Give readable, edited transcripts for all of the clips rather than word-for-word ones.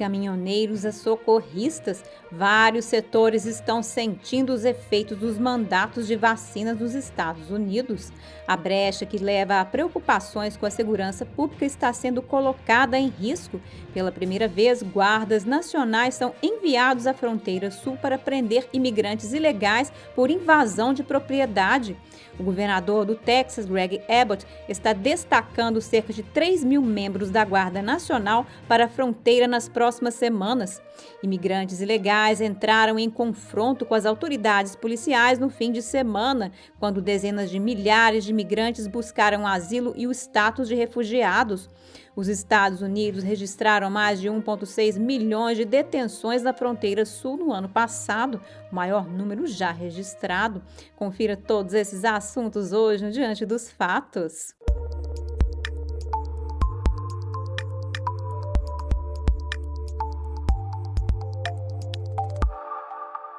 caminhoneiros a socorristas, vários setores estão sentindo os efeitos dos mandatos de vacinas nos Estados Unidos. A brecha que leva a preocupações com a segurança pública está sendo colocada em risco. Pela primeira vez, guardas nacionais são enviados à fronteira sul para prender imigrantes ilegais por invasão de propriedade. O governador do Texas, Greg Abbott, está destacando cerca de 3 mil membros da Guarda Nacional para a fronteira nas próximas semanas. Imigrantes ilegais entraram em confronto com as autoridades policiais no fim de semana, quando dezenas de milhares de imigrantes buscaram asilo e o status de refugiados. Os Estados Unidos registraram mais de 1,6 milhões de detenções na fronteira sul no ano passado, o maior número já registrado. Confira todos esses assuntos hoje no Diante dos Fatos.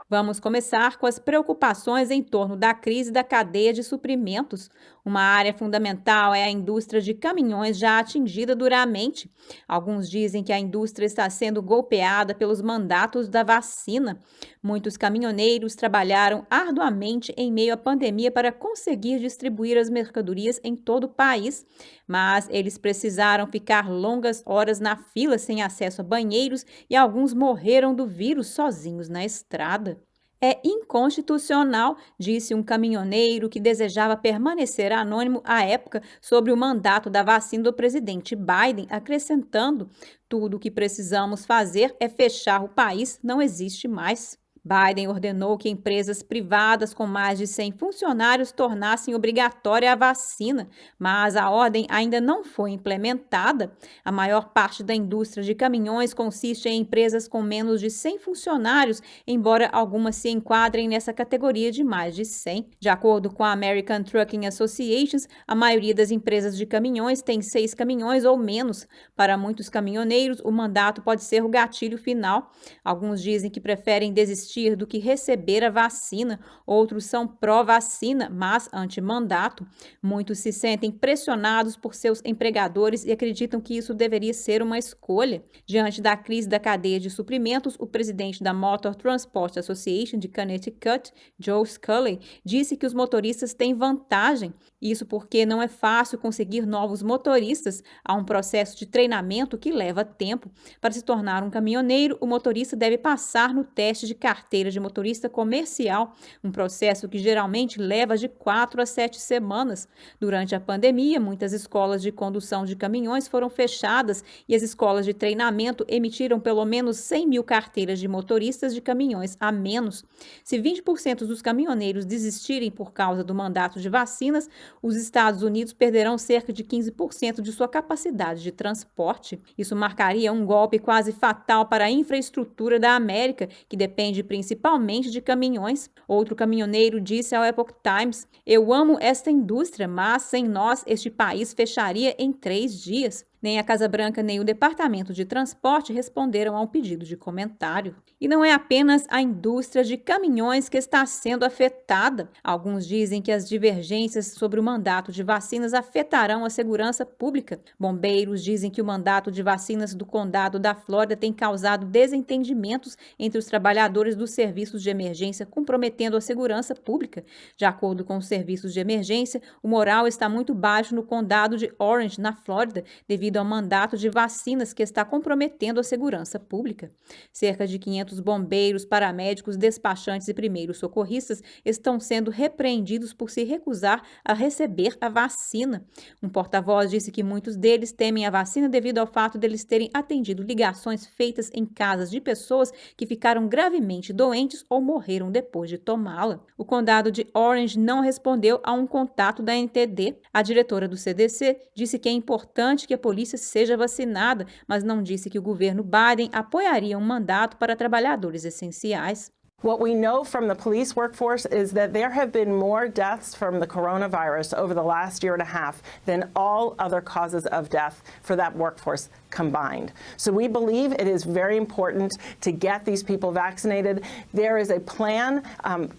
Vamos começar com as preocupações em torno da crise da cadeia de suprimentos. Uma área fundamental é a indústria de caminhões, já atingida duramente. Alguns dizem que a indústria está sendo golpeada pelos mandatos da vacina. Muitos caminhoneiros trabalharam arduamente em meio à pandemia para conseguir distribuir as mercadorias em todo o país, mas eles precisaram ficar longas horas na fila sem acesso a banheiros e alguns morreram do vírus sozinhos na estrada. É inconstitucional, disse um caminhoneiro que desejava permanecer anônimo à época sobre o mandato da vacina do presidente Biden, acrescentando: tudo o que precisamos fazer é fechar o país, não existe mais. Biden ordenou que empresas privadas com mais de 100 funcionários tornassem obrigatória a vacina, mas a ordem ainda não foi implementada. A maior parte da indústria de caminhões consiste em empresas com menos de 100 funcionários, embora algumas se enquadrem nessa categoria de mais de 100. De acordo com a American Trucking Association, a maioria das empresas de caminhões tem 6 caminhões ou menos. Para muitos caminhoneiros, o mandato pode ser o gatilho final. Alguns dizem que preferem desistir do que receber a vacina, outros são pró-vacina, mas anti-mandato. Muitos se sentem pressionados por seus empregadores e acreditam que isso deveria ser uma escolha. Diante da crise da cadeia de suprimentos, o presidente da Motor Transport Association de Connecticut, Joe Scully, disse que os motoristas têm vantagem. Isso porque não é fácil conseguir novos motoristas. Há um processo de treinamento que leva tempo. Para se tornar um caminhoneiro, o motorista deve passar no teste de carteira de motorista comercial, um processo que geralmente leva de 4 a 7 semanas. Durante a pandemia, muitas escolas de condução de caminhões foram fechadas e as escolas de treinamento emitiram pelo menos 100 mil carteiras de motoristas de caminhões a menos. Se 20% dos caminhoneiros desistirem por causa do mandato de vacinas, os Estados Unidos perderão cerca de 15% de sua capacidade de transporte. Isso marcaria um golpe quase fatal para a infraestrutura da América, que depende principalmente de caminhões. Outro caminhoneiro disse ao Epoch Times: "Eu amo esta indústria, mas sem nós este país fecharia em 3 dias." Nem a Casa Branca nem o Departamento de Transporte responderam ao pedido de comentário. E não é apenas a indústria de caminhões que está sendo afetada. Alguns dizem que as divergências sobre o mandato de vacinas afetarão a segurança pública. Bombeiros dizem que o mandato de vacinas do condado da Flórida tem causado desentendimentos entre os trabalhadores dos serviços de emergência, comprometendo a segurança pública. De acordo com os serviços de emergência, o moral está muito baixo no condado de Orange, na Flórida, devido ao mandato de vacinas que está comprometendo a segurança pública. Cerca de 500 bombeiros, paramédicos, despachantes e primeiros socorristas estão sendo repreendidos por se recusar a receber a vacina. Um porta-voz disse que muitos deles temem a vacina devido ao fato de eles terem atendido ligações feitas em casas de pessoas que ficaram gravemente doentes ou morreram depois de tomá-la. O condado de Orange não respondeu a um contato da NTD. A diretora do CDC disse que é importante que a polícia seja vacinada, mas não disse que o governo Biden apoiaria um mandato para trabalhadores essenciais. What we know from the police workforce is that there have been more deaths from the coronavirus over the last year and a half than all other causes of death for that workforce combined. So we believe it is very important to get these people vaccinated. There is a plan,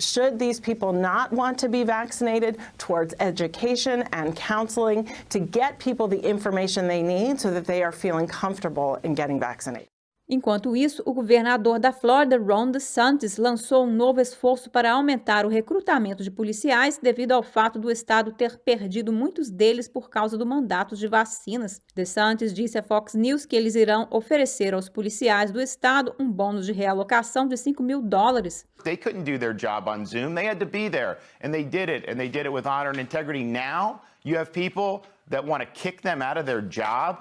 should these people not want to be vaccinated, towards education and counseling to get people the information they need so that they are feeling comfortable in getting vaccinated. Enquanto isso, o governador da Flórida, Ron DeSantis, lançou um novo esforço para aumentar o recrutamento de policiais devido ao fato do estado ter perdido muitos deles por causa do mandato de vacinas. DeSantis disse à Fox News que eles irão oferecer aos policiais do estado um bônus de realocação de $5.000. They couldn't do their job on Zoom. They had to be there, and they did it with honor and integrity. Now you have people that want to kick them out of their job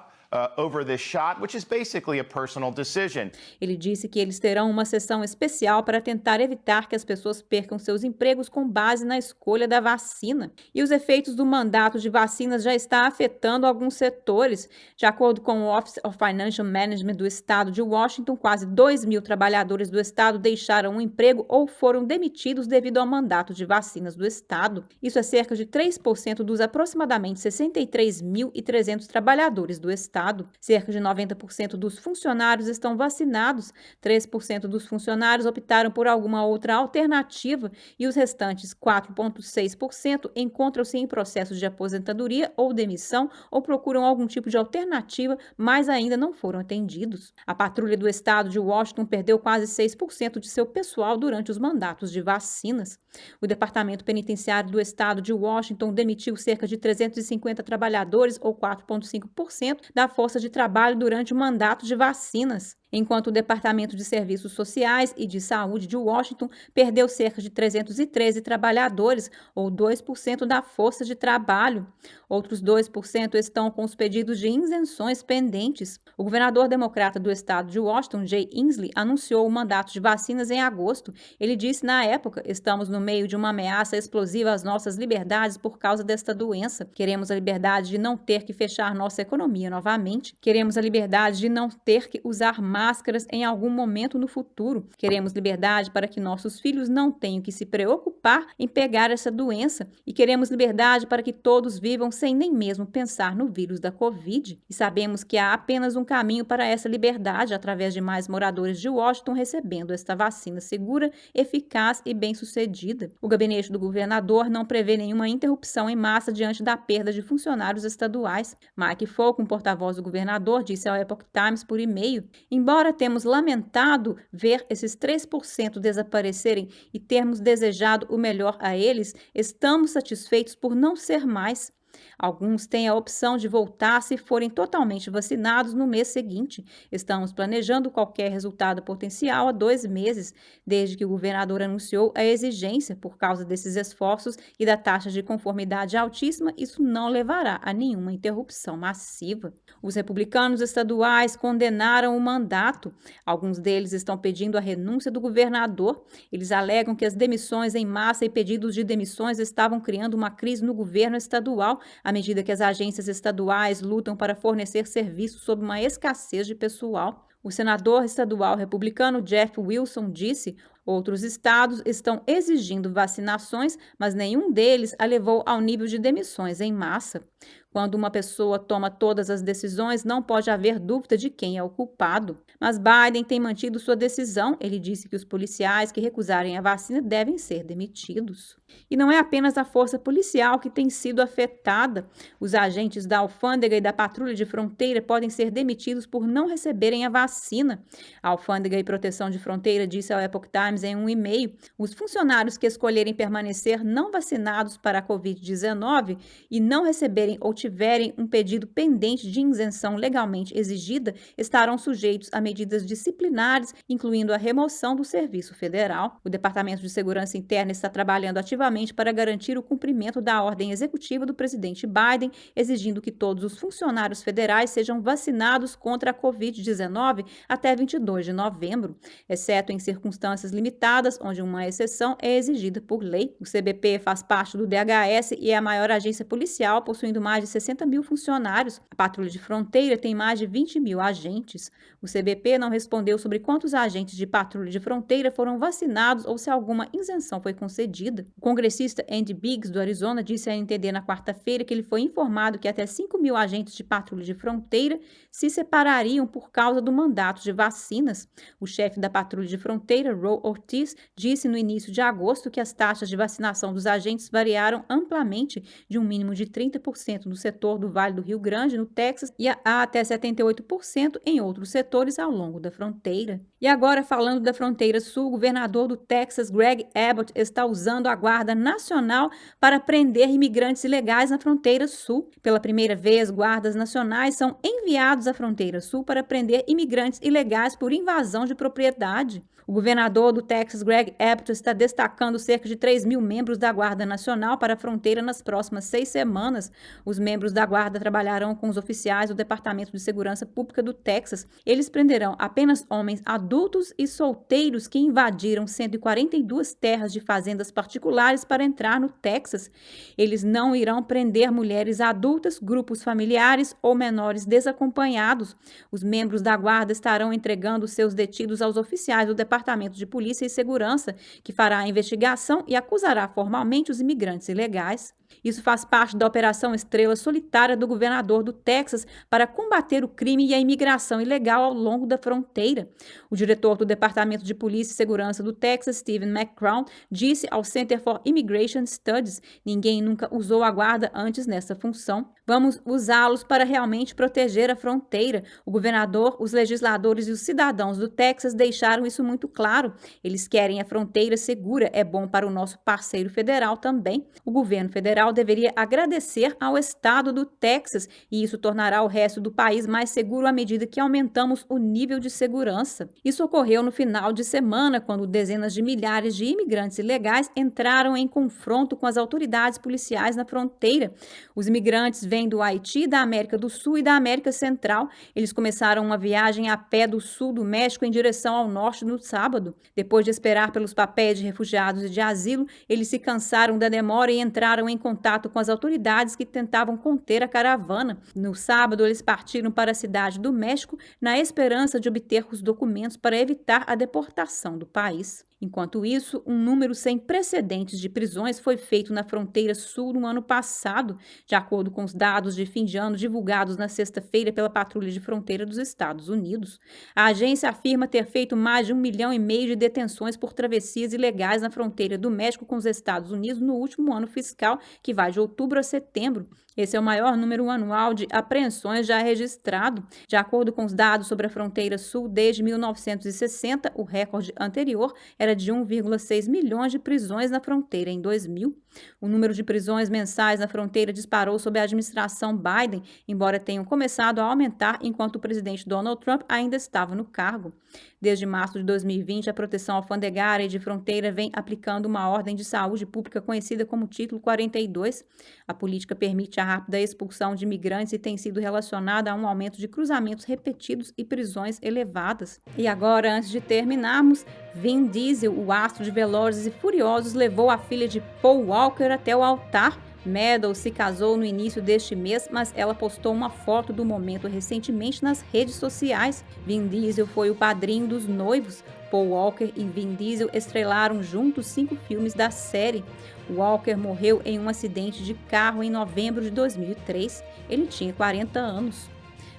over this shot, which is basically a personal decision. Ele disse que eles terão uma sessão especial para tentar evitar que as pessoas percam seus empregos com base na escolha da vacina. E os efeitos do mandato de vacinas já está afetando alguns setores. De acordo com o Office of Financial Management do estado de Washington, quase 2.000 trabalhadores do estado deixaram o emprego ou foram demitidos devido ao mandato de vacinas do estado. Isso é cerca de 3% dos aproximadamente 63.300 trabalhadores do estado. Cerca de 90% dos funcionários estão vacinados, 3% dos funcionários optaram por alguma outra alternativa e os restantes 4,6% encontram-se em processo de aposentadoria ou demissão ou procuram algum tipo de alternativa, mas ainda não foram atendidos. A patrulha do estado de Washington perdeu quase 6% de seu pessoal durante os mandatos de vacinas. O Departamento Penitenciário do estado de Washington demitiu cerca de 350 trabalhadores, ou 4,5%, da força de trabalho durante o mandato de vacinas, enquanto o Departamento de Serviços Sociais e de Saúde de Washington perdeu cerca de 313 trabalhadores, ou 2% da força de trabalho. Outros 2% estão com os pedidos de isenções pendentes. O governador democrata do estado de Washington, Jay Inslee, anunciou o mandato de vacinas em agosto. Ele disse na época: "Estamos no meio de uma ameaça explosiva às nossas liberdades por causa desta doença. Queremos a liberdade de não ter que fechar nossa economia novamente. Queremos a liberdade de não ter que usar máscaras em algum momento no futuro. Queremos liberdade para que nossos filhos não tenham que se preocupar em pegar essa doença. E queremos liberdade para que todos vivam sem nem mesmo pensar no vírus da Covid. E sabemos que há apenas um caminho para essa liberdade, através de mais moradores de Washington recebendo esta vacina segura, eficaz e bem-sucedida." O gabinete do governador não prevê nenhuma interrupção em massa diante da perda de funcionários estaduais. Mike Fulton, porta-voz do governador, disse ao Epoch Times por e-mail: "Embora temos lamentado ver esses 3% desaparecerem e termos desejado o melhor a eles, estamos satisfeitos por não ser mais. Alguns têm a opção de voltar se forem totalmente vacinados no mês seguinte. Estamos planejando qualquer resultado potencial há 2 meses, desde que o governador anunciou a exigência. Por causa desses esforços e da taxa de conformidade altíssima, isso não levará a nenhuma interrupção massiva." Os republicanos estaduais condenaram o mandato. Alguns deles estão pedindo a renúncia do governador. Eles alegam que as demissões em massa e pedidos de demissões estavam criando uma crise no governo estadual, à medida que as agências estaduais lutam para fornecer serviços sob uma escassez de pessoal. O senador estadual republicano Jeff Wilson disse: "Outros estados estão exigindo vacinações, mas nenhum deles a levou ao nível de demissões em massa. Quando uma pessoa toma todas as decisões, não pode haver dúvida de quem é o culpado." Mas Biden tem mantido sua decisão. Ele disse que os policiais que recusarem a vacina devem ser demitidos. E não é apenas a força policial que tem sido afetada. Os agentes da alfândega e da patrulha de fronteira podem ser demitidos por não receberem a vacina. A Alfândega e Proteção de Fronteira disse ao Epoch Times em um e-mail: "Os funcionários que escolherem permanecer não vacinados para a Covid-19 e não receberem ou tiverem um pedido pendente de isenção legalmente exigida estarão sujeitos a medidas disciplinares, incluindo a remoção do serviço federal." O Departamento de Segurança Interna está trabalhando ativamente para garantir o cumprimento da ordem executiva do presidente Biden, exigindo que todos os funcionários federais sejam vacinados contra a Covid-19 até 22 de novembro, exceto em circunstâncias limitadas, onde uma exceção é exigida por lei. O CBP faz parte do DHS e é a maior agência policial, possuindo mais de 60 mil funcionários. A Patrulha de Fronteira tem mais de 20 mil agentes. O CBP não respondeu sobre quantos agentes de patrulha de fronteira foram vacinados ou se alguma isenção foi concedida. O congressista Andy Biggs, do Arizona, disse à NTD na quarta-feira que ele foi informado que até 5 mil agentes de patrulha de fronteira se separariam por causa do mandato de vacinas. O chefe da patrulha de fronteira, Ro Ortiz disse no início de agosto que as taxas de vacinação dos agentes variaram amplamente de um mínimo de 30% no setor do Vale do Rio Grande, no Texas, e a até 78% em outros setores ao longo da fronteira. E agora, falando da fronteira sul, o governador do Texas, Greg Abbott, está usando a Guarda Nacional para prender imigrantes ilegais na fronteira sul. Pela primeira vez, guardas nacionais são enviados à fronteira sul para prender imigrantes ilegais por invasão de propriedade. O governador do Texas, Greg Abbott, está destacando cerca de 3.000 membros da Guarda Nacional para a fronteira nas próximas 6 semanas. Os membros da Guarda trabalharão com os oficiais do Departamento de Segurança Pública do Texas. Eles prenderão apenas homens adultos e solteiros que invadiram 142 terras de fazendas particulares para entrar no Texas. Eles não irão prender mulheres adultas, grupos familiares ou menores desacompanhados. Os membros da Guarda estarão entregando seus detidos aos oficiais do Departamento de Polícia e Segurança, que fará a investigação e acusará formalmente os imigrantes ilegais. Isso faz parte da Operação Estrela Solitária do governador do Texas para combater o crime e a imigração ilegal ao longo da fronteira. O diretor do Departamento de Polícia e Segurança do Texas, Stephen McCrown, disse ao Center for Immigration Studies: ninguém nunca usou a guarda antes nessa função. Vamos usá-los para realmente proteger a fronteira. O governador, os legisladores e os cidadãos do Texas deixaram isso muito claro. Eles querem a fronteira segura, é bom para o nosso parceiro federal também. O governo federal deveria agradecer ao estado do Texas e isso tornará o resto do país mais seguro à medida que aumentamos o nível de segurança. Isso ocorreu no final de semana, quando dezenas de milhares de imigrantes ilegais entraram em confronto com as autoridades policiais na fronteira. Os imigrantes vêm do Haiti, da América do Sul e da América Central. Eles começaram uma viagem a pé do sul do México em direção ao norte no sábado. Depois de esperar pelos papéis de refugiados e de asilo, eles se cansaram da demora e entraram em contato com as autoridades que tentavam conter a caravana. No sábado, eles partiram para a cidade do México na esperança de obter os documentos para evitar a deportação do país. Enquanto isso, um número sem precedentes de prisões foi feito na fronteira sul no ano passado, de acordo com os dados de fim de ano divulgados na sexta-feira pela Patrulha de Fronteira dos Estados Unidos. A agência afirma ter feito mais de 1,5 milhão de detenções por travessias ilegais na fronteira do México com os Estados Unidos no último ano fiscal, que vai de outubro a setembro. Esse é o maior número anual de apreensões já registrado. De acordo com os dados sobre a fronteira sul, desde 1960, o recorde anterior era de 1,6 milhões de prisões na fronteira em 2000. O número de prisões mensais na fronteira disparou sob a administração Biden, embora tenham começado a aumentar enquanto o presidente Donald Trump ainda estava no cargo. Desde março de 2020, a proteção alfandegária e de fronteira vem aplicando uma ordem de saúde pública conhecida como Título 42. A política permite a rápida expulsão de imigrantes e tem sido relacionada a um aumento de cruzamentos repetidos e prisões elevadas. E agora, antes de terminarmos, Vin Diesel, o astro de Velozes e Furiosos, levou a filha de Paul Walker até o altar. Meadows se casou no início deste mês, mas ela postou uma foto do momento recentemente nas redes sociais. Vin Diesel foi o padrinho dos noivos. Paul Walker e Vin Diesel estrelaram juntos 5 filmes da série. Walker morreu em um acidente de carro em novembro de 2003. Ele tinha 40 anos.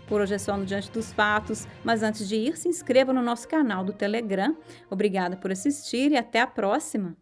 Por hoje é só no Diante dos Fatos, mas antes de ir, se inscreva no nosso canal do Telegram. Obrigada por assistir e até a próxima!